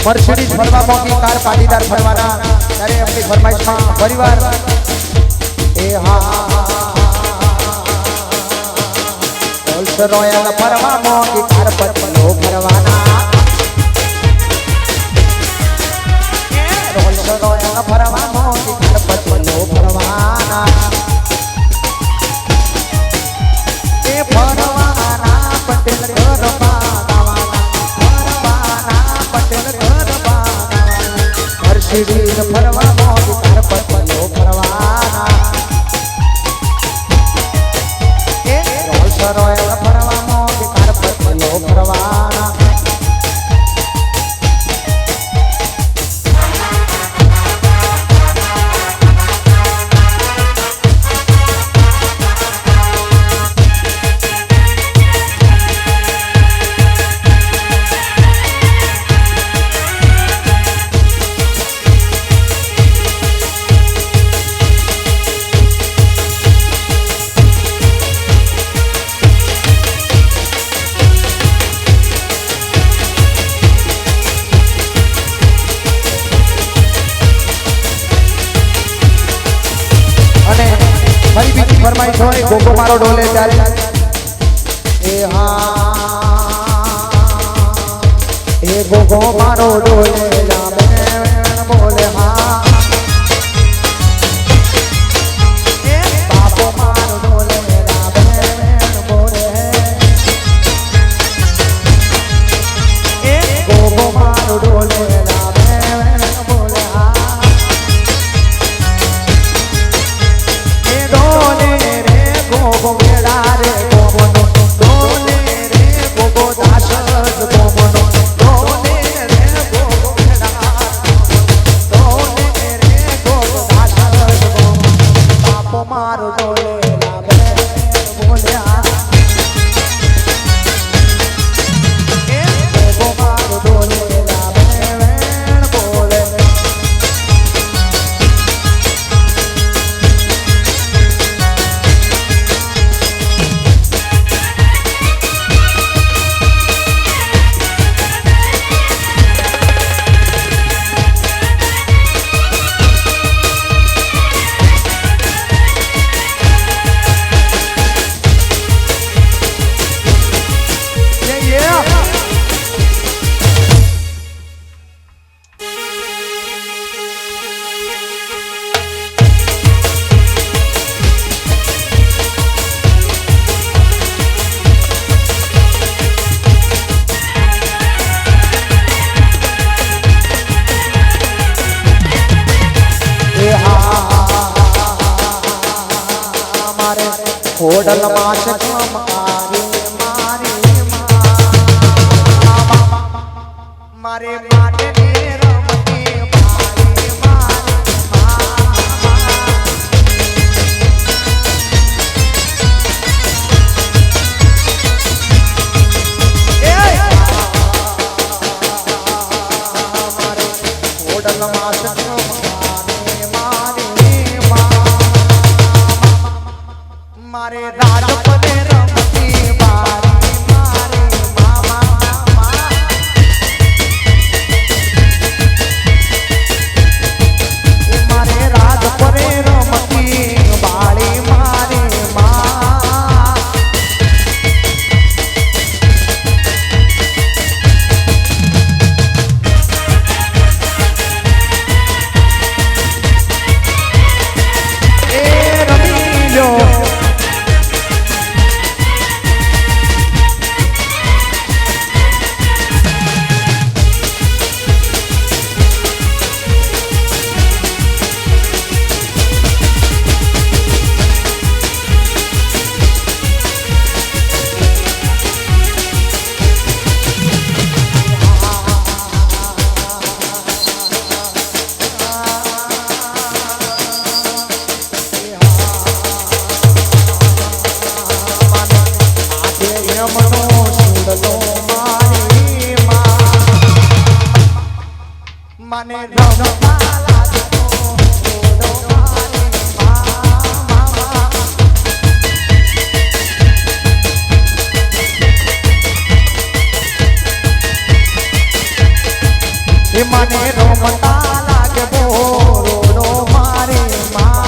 Mercedes ફરવા મોંઘી car Patidar ફરવાના ત્યારે આપણી ફરમાઈશમાં પરિવાર એ હા રોલ્સ રોયલ ફરવા મોંઘી કાર પર પલો ફરવાના રોલ્સ રોયલ ફરવા મોંઘી કાર પર પલો ફરવાના એ ફરવાના પટેલ ગરબા મર્સિડીઝ ફરવા મોંઘી કાર પર પલો ફરવાના એ રોલ્સ રોયલ ફરવા મોંઘી કાર પર પલો ફરવાના ફરમાઈશ હોય ગોગો મારો ડોલે ત્યારે એ હા એ ગોગો મારો ડોલે બોલે હા એ બાપો મારો ડોલે બોલે એ ગોગો મારો ડોલે બોલે હા એ ડોલે ગોગો મેળા રે ગોગોનો ડોલે રે ગોગો દાસ ગોગોનો ડોલે રે ગોગો મેળા ડોલે રે ગોગો દાસ ગોગો બાપો મારો ડોલે લાવે બોલ્યા એ ગોગો મારો ડોલે લાવે બોલે હોડલ માં ચમકારે મારે માટે રમતી હોડલ માં મારે રાજ પદે રમતી બારી મારે મામા મારે રાજ પદે રમતી બાળી મારે મા એ રમી લો મને એ મને રમતા લાગે બોરો મારે માં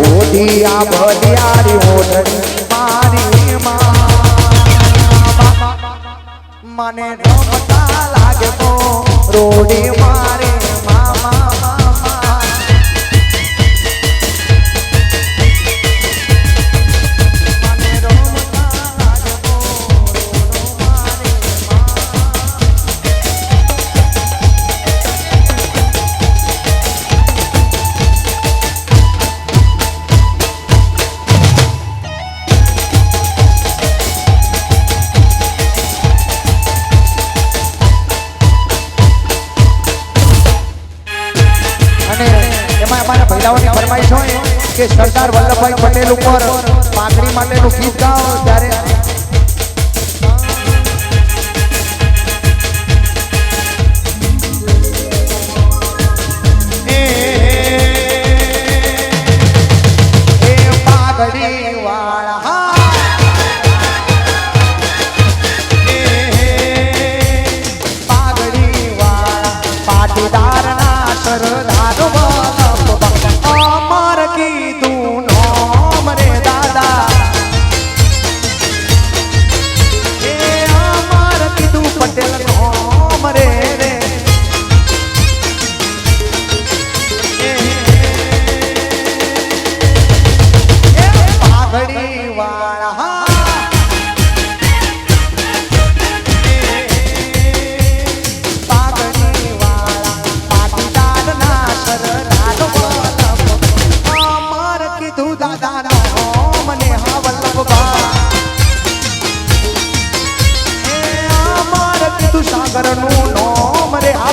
ઓડિયા બડિયારી ઓઢણી મારી મને રમતા લાગે તો રોડી મારે મામા ભૈલાઓની ફરમાઈશ હોય કે સરદાર વલ્લભભાઈ પટેલ ઉપર પાઘડી માટેનું ગીત ગાઓ ત્યારે પાઘડી વાળા પાઘડી વાળા પાટીદાર ના સરદાર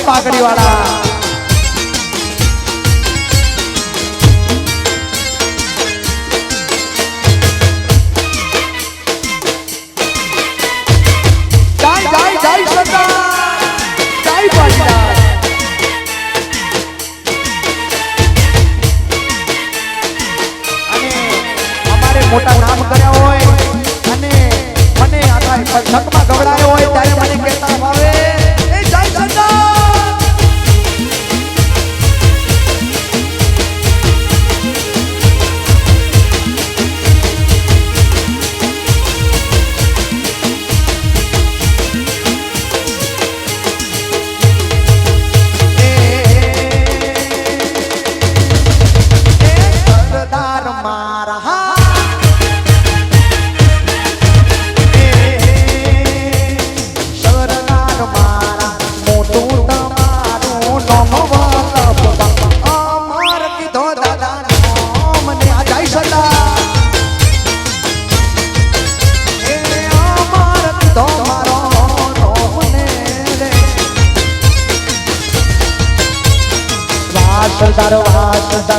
પાઘડી વાળા મોટા નામ કર્યા હોય અને મને આખા પંથકમાં ગવડાયો હોય ત્યારે મને કહેતા ભાવે એ જય સરદાર સરદાર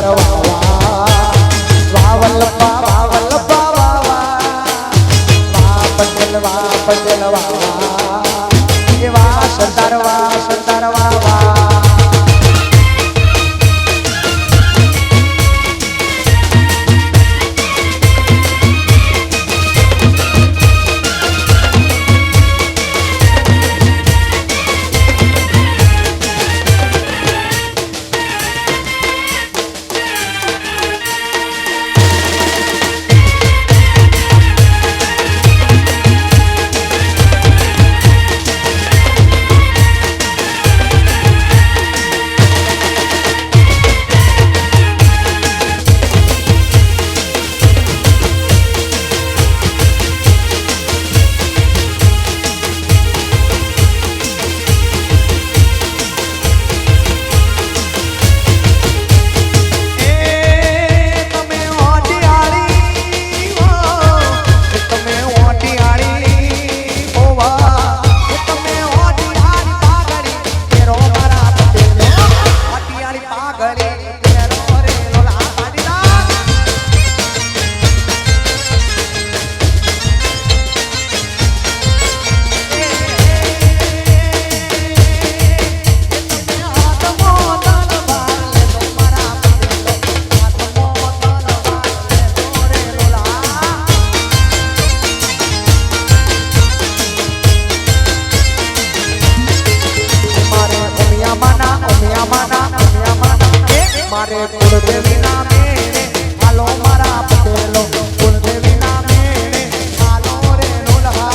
મારે કુળદેવી ના મેળે હાલો મારા પટેલો કુળદેવી ના મેળે હાલો રે લોલહા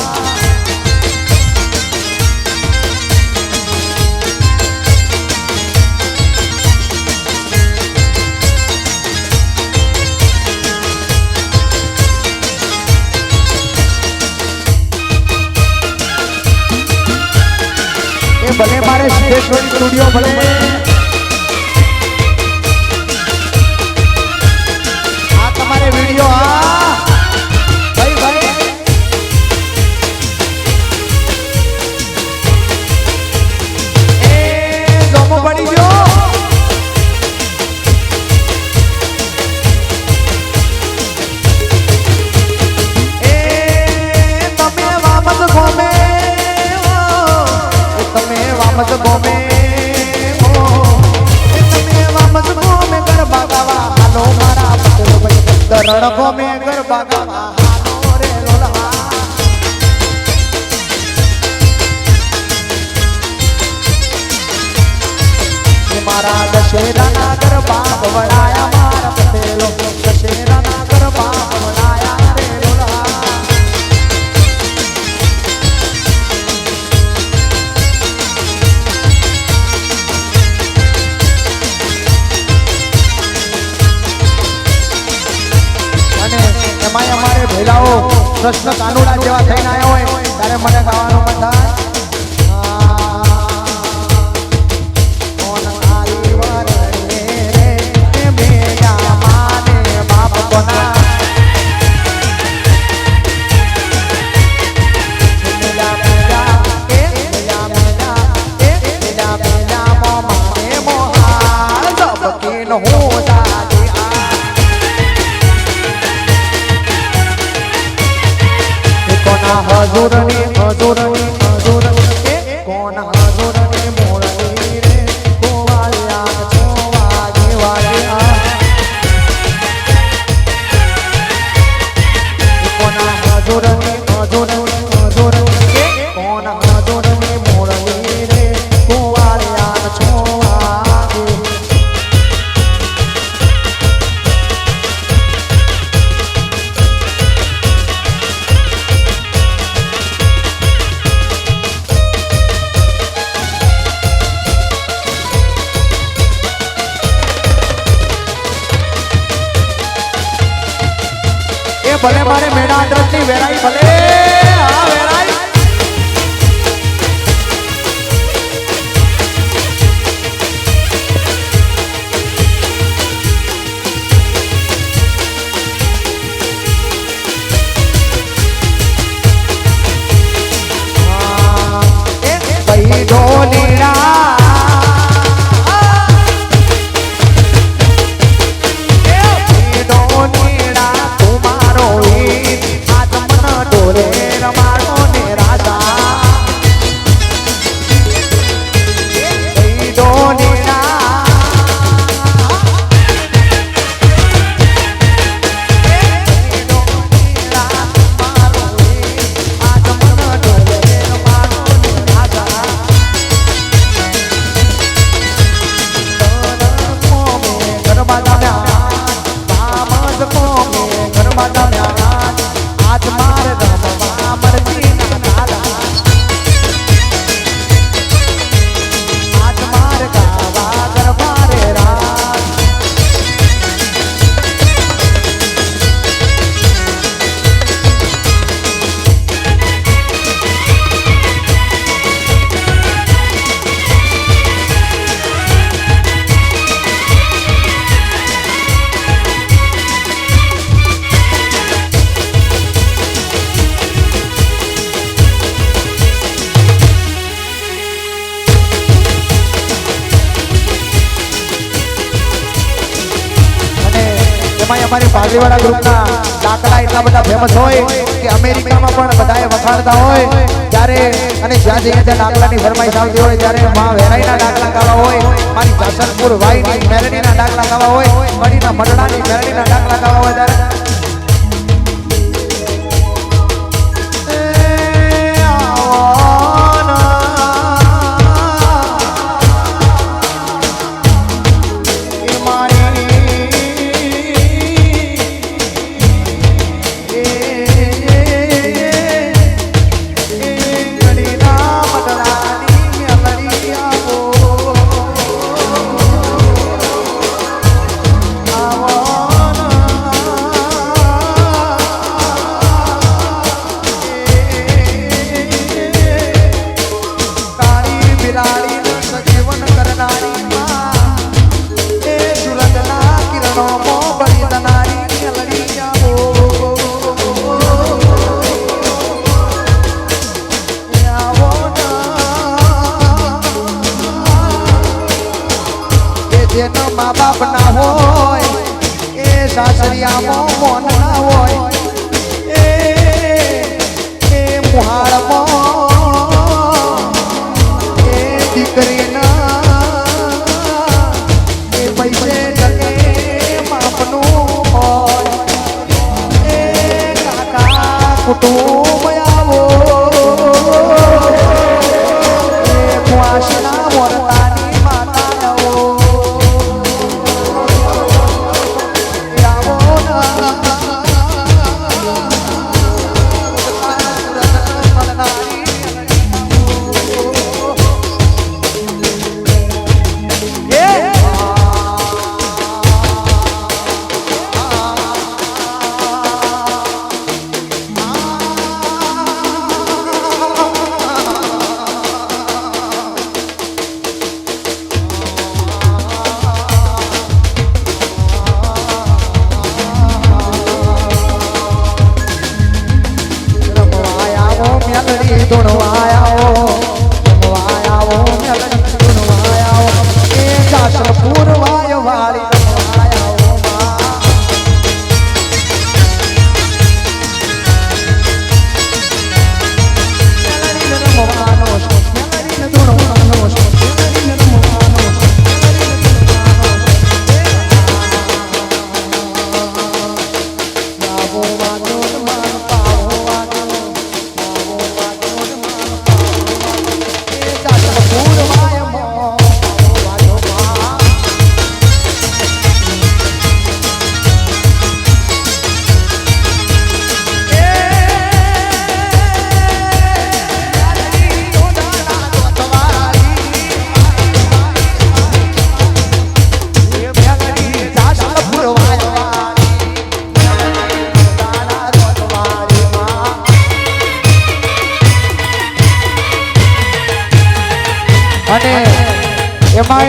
ભલે મારે સિદ્ધેશ્વરી સ્ટુડિયો ભલે આ તમારે વિડિયો આ ભાઈ ભાઈ એ જોમો પડી ગયો એ તમે વાપસ ગોમે વામસ ગોમે તમે વામસ ગોમે ગરબા ગાવા હાલો મારા પટેલ ભાઈ દરણ ગોમે ગરબા ગાવા હાલો રે લોલહા મારા દશેરાના ગરબા વડાયા મારા પટેલો દશેરાના ગરબા વડાયા રે લોલહા અમારે ભેલાઓ કૃષ્ણ કાનુડા જેવા થઈને આવ્યા હોય ત્યારે મને ગાવાનું મન થાય કોણ આલી વરણે રે મેરા માને બાપ કોના મેલા મેલા એ મેલા મેલા એ મેલા મેલા મોમાને મોહાર સબકીન હો દાદી હજુરની કોણ હજુરની મોરલી રે ગોવાળિયા છોવા દેવાળિયા કોણ હજુરની કોણ હજુરની મોરલી રે ગોવાળિયા છોવા ભલે મારે મેળા અડ્રેસની વેરાઈ ભલે આ વેરાઈ ભાઈ ઢોલીડા અમારી પાલડીવાળા ગ્રુપના ડાકલા એટલા બધા ફેમસ હોય કે અમેરિકામાં પણ બધાએ વખાણતા હોય ત્યારે અને જ્યાં જઈએ ત્યાં ડાકલાની ફરમાઈશ આવતી હોય ત્યારે માં વેરાઈના ડાકલા ગાવા હોય મારી જાસનપુર વાઈની મેરડીના ડાકલા ગાવા હોય મડીના મડડાની મેરડીના ડાકલા ગાવા હોય ત્યારે મારી મા બાપ ના હોય એ સાસરિયામાં મોન ના હોય એ મુહાળમાં એ દીકરીના એ પૈસે ટકે માપનું હોય એ કાકા કુટુંબ આવો એ કુવાસના મોરતાની માતા અને એમાં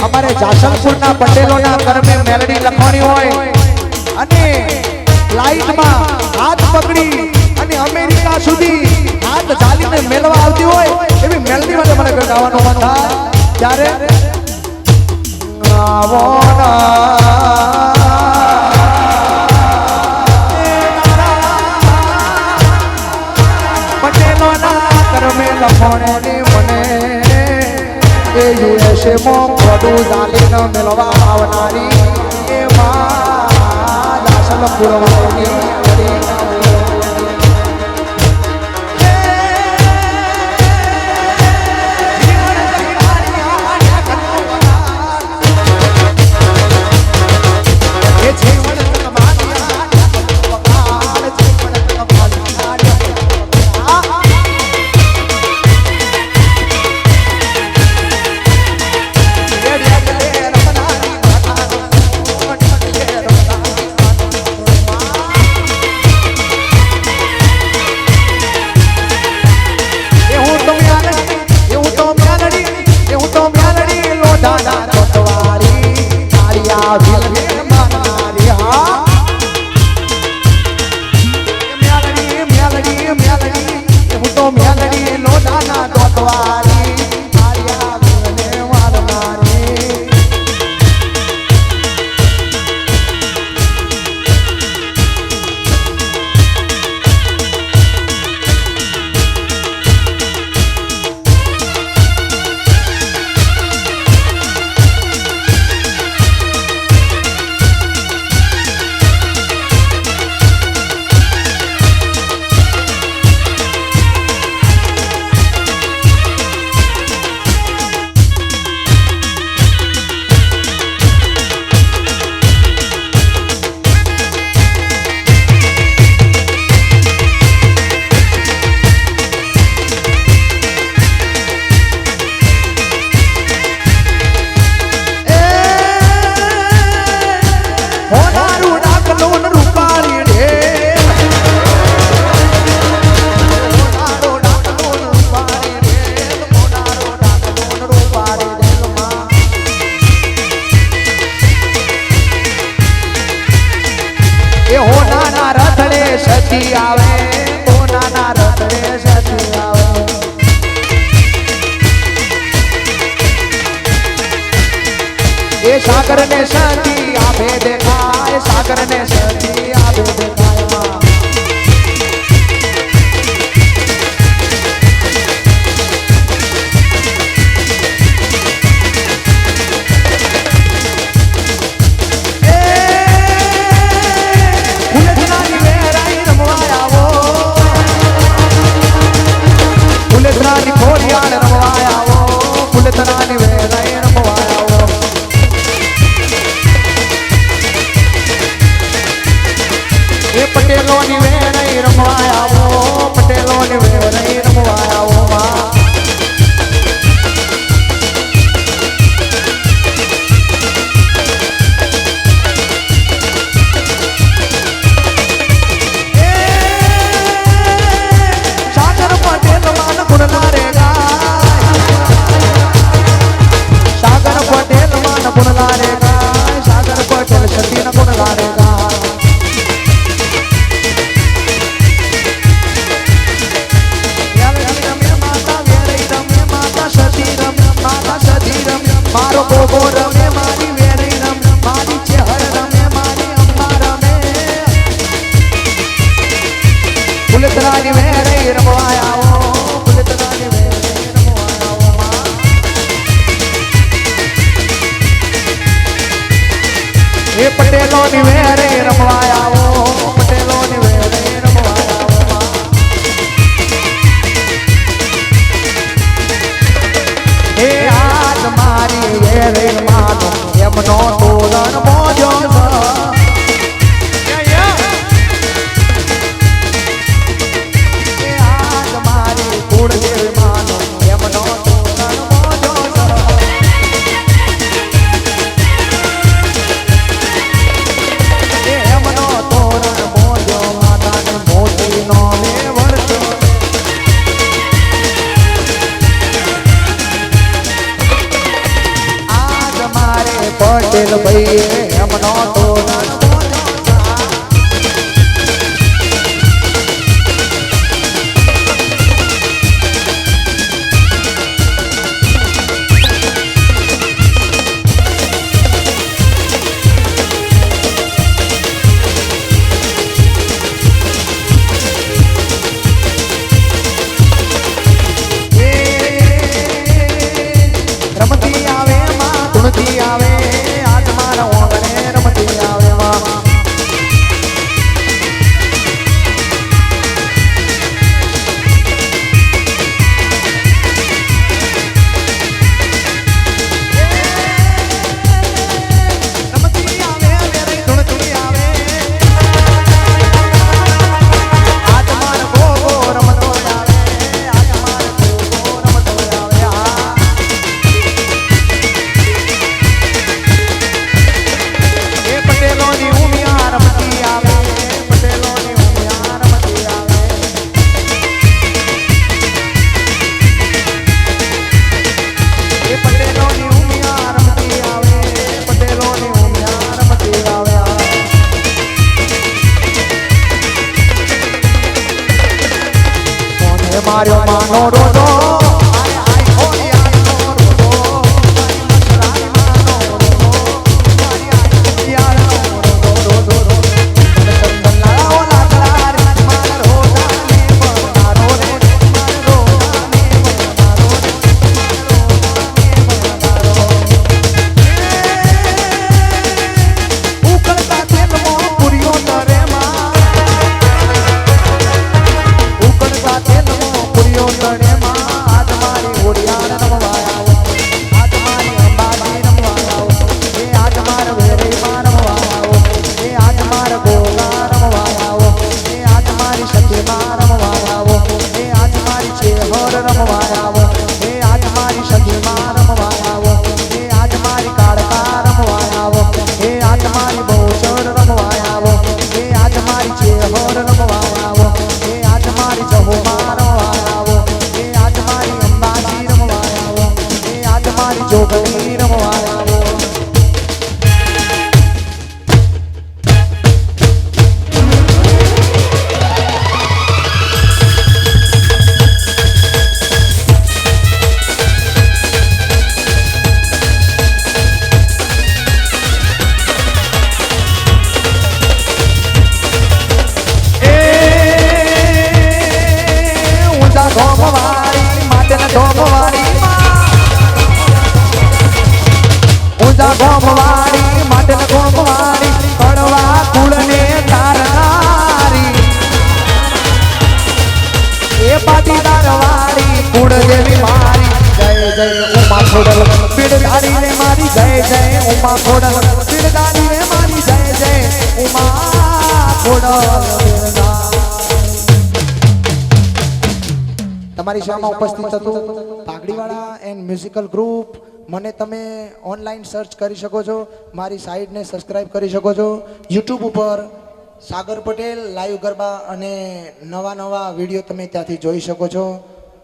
અમારે જાસલપુરના પટેલોના કર્મે મેલડી લખવાની હોય અને લાઈટમાં હાથ પકડી અને અમેરિકા સુધી હાથ ચાલીને મેળવા આવતી હોય એવી મેલડી માટે મને ગાવાનું મન થાય ત્યારે આવો પટેલોના કર્મે લખવાની મને યુએસએ માં બધું ચાલીને મેળવા આવનારી એ માં જાસલપુરવાની સતી આવે કોનાના રતડે સતી આવે એ સાગર ને સતી આપે દેખાય સાગર ને સતી આપે દેખાય માં ફુલેતરાની ખોડિયાળ રમવાય આવો ફુલેતરાની વેરાઈ રમવાય આવો એ પટેલોની વેરાઈ રમવાય આવો પટેલોની વેરાઈ રમવાય આવો માં મારો ગોગો રમે મારી વેરી રમ મારી ચહેર રમે મારી અંબા રમે ફુલેતરાની વેરી રમવાય આવો ફુલેતરાની વેરી રમવાય આવો એ પટેલોની વેરી રમવાય આવો પટેલોની વેરી રમવાય આવો એ આજ મારી વેરી માનો એમનો તોરણ મોજો એ આજ મારી કુળદેવી માનો એમનો તોરણ મોજો એમનો તોરણ મોજો માતાની મોતી નો મે વર્ષો પટેલ ભાઈ એમનો તોરણ રમતી આવે માં ધૂણતી આવે આજ મારા ઓગણે રમતી આવે માં રમતી આવે વેરી ધૂણતી આવે આજ મારો ગોગો રમતો આવે આજ મારો ગોગો રમતો આવે પટેલોની ઉમિયા રમતી આવે પટેલોની ઉમિયા રમતી આવે એ પટેલોની ઉમિયા રમતી આવે પટેલોની ઉમિયા રમતી આવે કોને માર્યો માનો રોજો જોગણી રમવાય આવો ઉમા ખોડલ પીડધારી રે મારી જય જય ઉમા ખોડલ પીડધારી રે મારી જય જય ઉમા ખોડલ તમારી સામે ઉપસ્થિત હતું પાઘડીવાળા એન્ડ મ્યુઝિકલ ગ્રુપ મને તમે ઓનલાઈન સર્ચ કરી શકો છો મારી સાઇટને સબસ્ક્રાઇબ કરી શકો છો યુટ્યુબ ઉપર સાગર પટેલ લાઈવ ગરબા અને નવા વિડીયો તમે ત્યાંથી જોઈ શકો છો